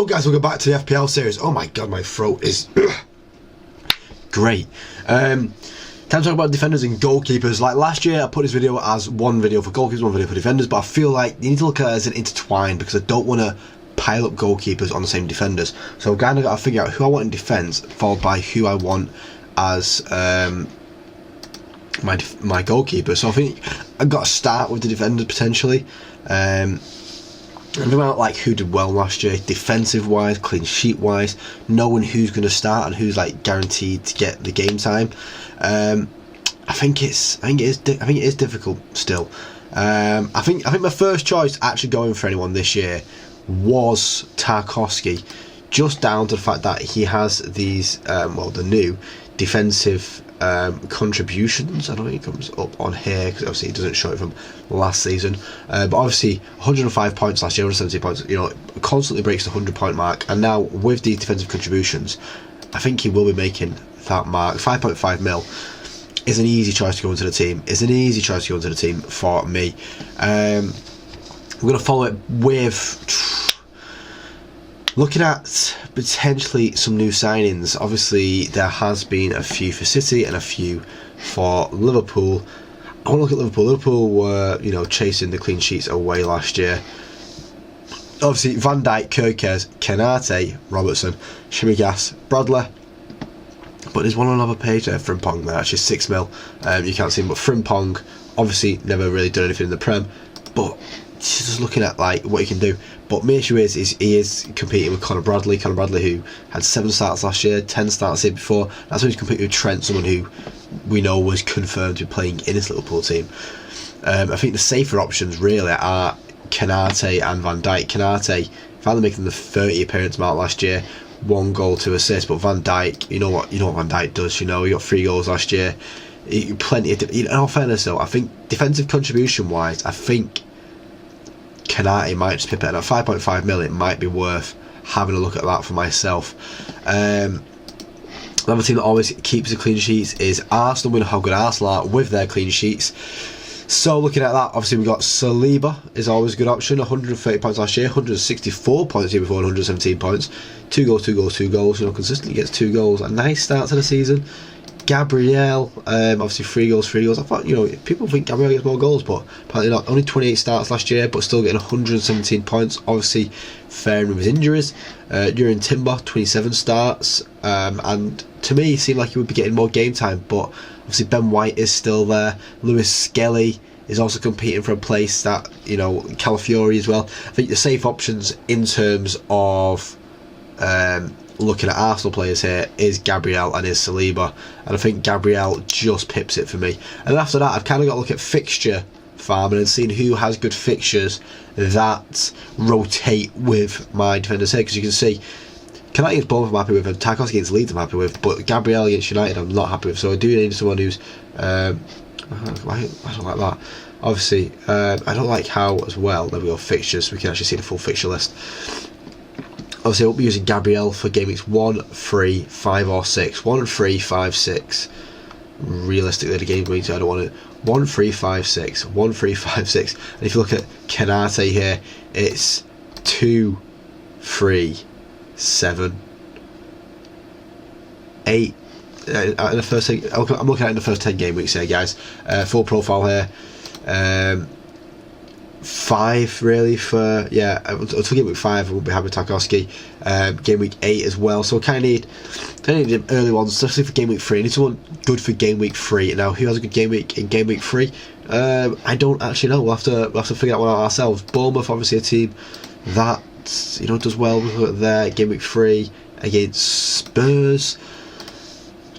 Hello guys, welcome back to the FPL series. Oh my god, my throat is great. Time to talk about defenders and goalkeepers. Like last year I put this video as one video for goalkeepers, one video for defenders, but I feel like you need to look at it as an intertwined because I don't want to pile up goalkeepers on the same defenders. So I've kind of got to figure out who I want in defence, followed by who I want as my goalkeeper. So I think I've got to start with the defenders potentially. And about like who did well last year, defensive wise, clean sheet wise, knowing who's going to start and who's like guaranteed to get the game time. I think it is difficult still. I think my first choice actually going for anyone this year was Tarkowski, just down to the fact that he has these the new defensive contributions. I don't think it comes up on here because obviously it doesn't show it from last season, but obviously 105 points last year, 170 points, you know, constantly breaks the 100-point mark, and now with these defensive contributions I think he will be making that mark. 5.5 mil is an easy choice to go into the team. It's an easy choice to go into the team for me. We're going to follow it with looking at potentially some new signings. Obviously there has been a few for City and a few for Liverpool. I want to look at Liverpool. Liverpool were, you know, chasing the clean sheets away last year. Obviously Van Dijk, Kerkez, Kanate, Robertson, Shimigas, Bradley. But there's one on another page there, Frimpong, there, actually 6 mil. You can't see him, but Frimpong obviously never really done anything in the Prem, but just looking at like what he can do. But main issue is he is competing with Conor Bradley, who had 7 starts last year, 10 starts here before. That's when he's competing with Trent, someone who we know was confirmed to be playing in his Liverpool team. I think the safer options really are Kanate and Van Dijk. Kanate finally making the 30 appearance mark last year, 1 goal, 2 assists. But Van Dijk, you know what Van Dijk does. You know, he got 3 goals last year. Plenty of. In all fairness, though, I think defensive contribution wise, I think Kanate might just pip it at 5.5 mil. It might be worth having a look at that for myself. Another team that always keeps the clean sheets is Arsenal. We know how good Arsenal are with their clean sheets. So looking at that, obviously we got Saliba is always a good option. 130 points last year, 164 points here before, 117 points. 2 goals, 2 goals, 2 goals. You know, consistently gets 2 goals. A nice start to the season. Gabriel, obviously 3 goals, 3 goals. I thought, you know, people think Gabriel gets more goals, but apparently not. Only 28 starts last year, but still getting 117 points. Obviously faring with his injuries. During Timber, 27 starts, and to me, it seemed like he would be getting more game time, but obviously Ben White is still there. Lewis Skelly is also competing for a place that, you know, Calafiori as well. I think the safe options in terms of looking at Arsenal players here is Gabriel and is Saliba, and I think Gabriel just pips it for me. And after that, I've kind of got to look at fixture farming and seeing who has good fixtures that rotate with my defenders here, because you can see Kanate against Bournemouth I'm happy with, and Tarkowski against Leeds I'm happy with, but Gabriel against United I'm not happy with. So I do need someone who's I don't like that. Obviously I don't like how as well. There we go, fixtures, we can actually see the full fixture list. Obviously I won't be using Gabriel for game weeks 1, 3, 5 or 6. 1, 3, 5, 6. Realistically the game weeks I don't want it. 1, 3, 5, 6. 1, 3, 5, 6. And if you look at Kanate here, it's 2, 3, 7, 8. In the first thing, I'm looking at in the first 10 game weeks here, guys. Full profile here. 5 really for, yeah, until game week 5 we'll be having Tarkowski. Game week 8 as well, so I kind of need them early ones, especially for game week 3. I need someone good for game week 3. Now who has a good game week in game week 3? I don't actually know. We'll have to figure that one out ourselves. Bournemouth obviously a team that, you know, does well with their game week 3 against Spurs.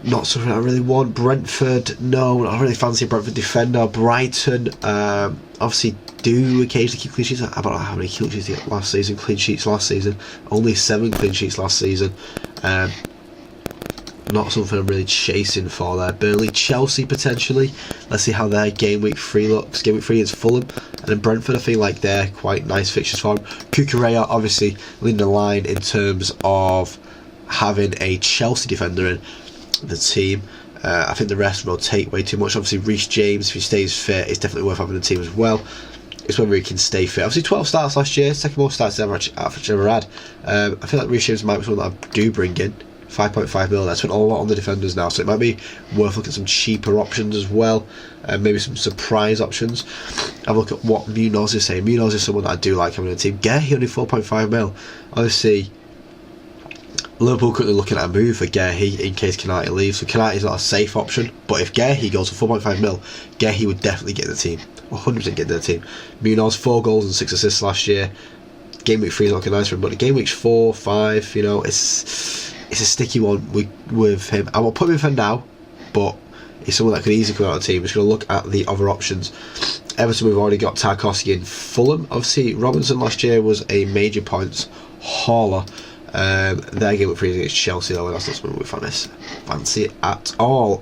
Not something I really want. Brentford, no, I really fancy a Brentford defender. Brighton, obviously do occasionally keep clean sheets. I don't know how many clean sheets they got last season. Clean sheets last season, only 7 clean sheets last season. Not something I'm really chasing for there. Burnley, Chelsea potentially. Let's see how their game week 3 looks. Game week 3 is Fulham, and then Brentford I feel like they're quite nice fixtures for them. Kukurea obviously leading the line in terms of having a Chelsea defender in the team. I think the rest rotate way too much. Obviously Reece James, if he stays fit, is definitely worth having in the team as well. it's whether he can stay fit. Obviously 12 starts last year, second most starts I've ever had. I feel like Reece James might be someone that I do bring in. 5.5 mil. I spent a lot on the defenders now, so it might be worth looking at some cheaper options as well, maybe some surprise options. Have a look at what Munoz is saying. Munoz is someone that I do like having in the team. Guehi only 4.5 mil. Obviously, Liverpool currently looking at a move for Guehi in case Konate leaves. So Konate is not a safe option, but if Guehi goes for 4.5 mil, Guehi would definitely get in the team. 100% get in the team. Munoz 4 goals and 6 assists last year. Game week 3 is not looking nice for him, but the game weeks 4, 5, you know, it's a sticky one with him. I won't put him in for now, but he's someone that could easily come out of the team. We're just going to look at the other options. Everton, we've already got Tarkowski in Fulham. Obviously, Robinson last year was a major points hauler. Their game week 3 against Chelsea, though, that's not something we fancy at all.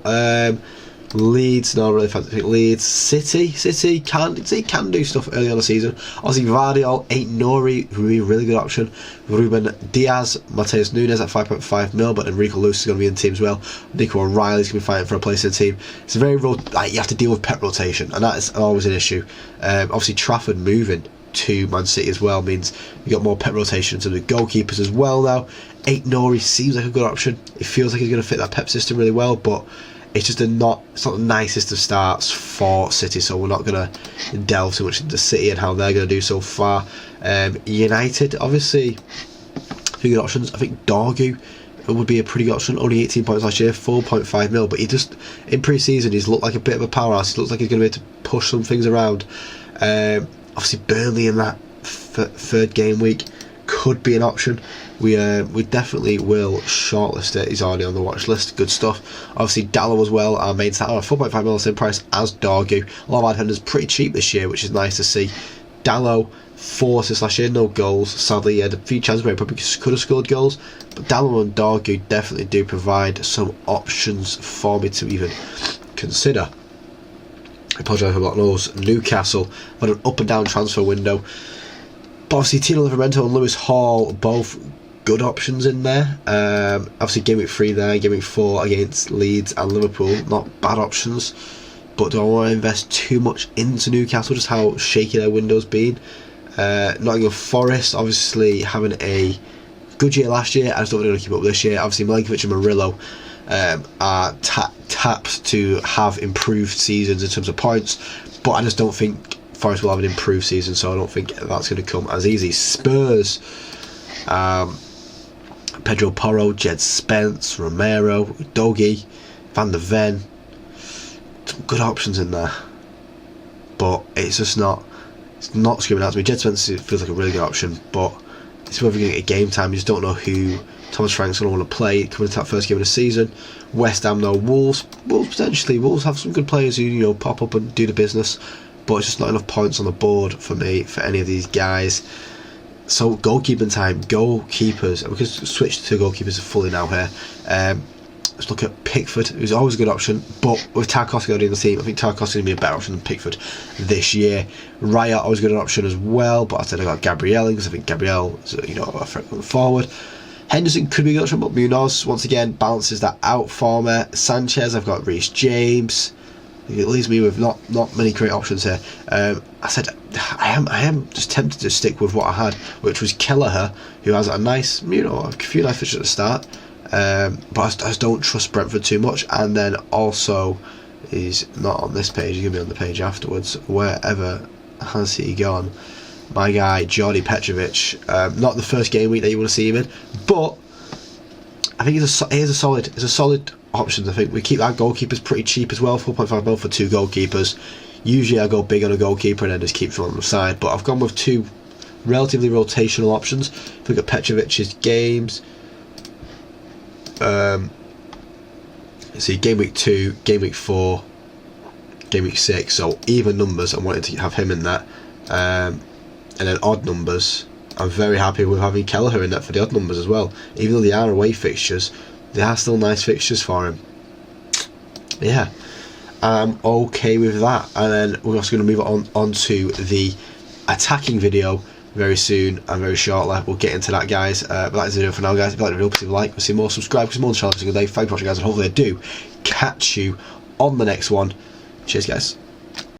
Leeds, not really fancy. I think Leeds, City can do stuff early on the season. Obviously, Vardiol, Nori, really good option. Ruben Diaz, Mateus Nunes at 5.5 mil, but Enrico Lewis is going to be in the team as well. Nico O'Reilly's going to be fighting for a place in the team. It's a very you have to deal with pep rotation, and that is always an issue. Obviously, Trafford moving to Man City as well means you got more pep rotation to the goalkeepers as well now. Nori seems like a good option. It feels like he's going to fit that pep system really well, but it's just not the nicest of starts for City, so we're not going to delve too much into City and how they're going to do so far. United, obviously, two good options. I think Dorgu would be a pretty good option. Only 18 points last year, 4.5 mil, but he just, in pre-season, he's looked like a bit of a powerhouse. He looks like he's going to be able to push some things around. Obviously, Burnley in that third game week could be an option. We definitely will shortlist it. He's already on the watch list. Good stuff. Obviously, Dallo as well, our main star, 4.5 mil, same price as Dorgu. A lot of our defenders pretty cheap this year, which is nice to see. Dallo, 4 assists last year, no goals. Sadly, he had a few chances where he probably could have scored goals. But Dallo and Dorgu definitely do provide some options for me to even consider. I apologise about those. Newcastle had an up and down transfer window. But obviously, Tino Livramento and Lewis Hall, both good options in there. Obviously, game week 3 there, game week 4 against Leeds and Liverpool, not bad options. But do I want to invest too much into Newcastle, just how shaky their window's been? Nottingham Forest, obviously having a good year last year. I just don't think they're going to keep up this year. Obviously, Milinkovic and Murillo are tapped to have improved seasons in terms of points, but I just don't think Forest will have an improved season, so I don't think that's going to come as easy. Spurs, Pedro Porro, Jed Spence, Romero, Udogie, Van der Ven, some good options in there, but it's just not screaming out to me. Jed Spence feels like a really good option, but it's whether you're going to get game time. You just don't know who Thomas Frank's going to want to play coming into that first game of the season. West Ham, though, Wolves potentially. Wolves have some good players who pop up and do the business, but it's just not enough points on the board for me for any of these guys. So goalkeeping time, goalkeepers. We can switch to goalkeepers fully now here. Let's look at Pickford, who's always a good option, but with Tarkowski already in the team, I think Tarkowski's going to be a better option than Pickford this year. Raya always a good option as well, but I said I got Gabriel because I think Gabriel is a threat going forward. Henderson could be a good option, but Munoz once again balances that out for me. Sanchez, I've got Reece James. It leaves me with not many great options here. I said I am just tempted to stick with what I had, which was Kelleher, who has a nice, a few nice fixtures at the start. But I just don't trust Brentford too much. And then also, he's not on this page. He's gonna be on the page afterwards. Wherever has he gone? My guy Jordi Petrovic. Not the first game week that you want to see him in, but I think it's a solid options. I think we keep our goalkeepers pretty cheap as well, 4.5 mil for 2 goalkeepers. Usually I go big on a goalkeeper and then just keep them on the side, but I've gone with 2 relatively rotational options. If we look at Petrovic's games, see game week 2, game week 4, game week 6, so even numbers. I wanted to have him in that, and then odd numbers. I'm very happy with having Kelleher in that for the odd numbers as well, even though they are away fixtures. They are still nice fixtures for him. Yeah, I'm okay with that. And then we're also going to move on to the attacking video very soon and very shortly. We'll get into that, guys. But that is the video for now, guys. If you like the video, please like, we'll see more, subscribe, because more on the channel every single day. Thank you for watching, guys, and hopefully I do catch you on the next one. Cheers, guys.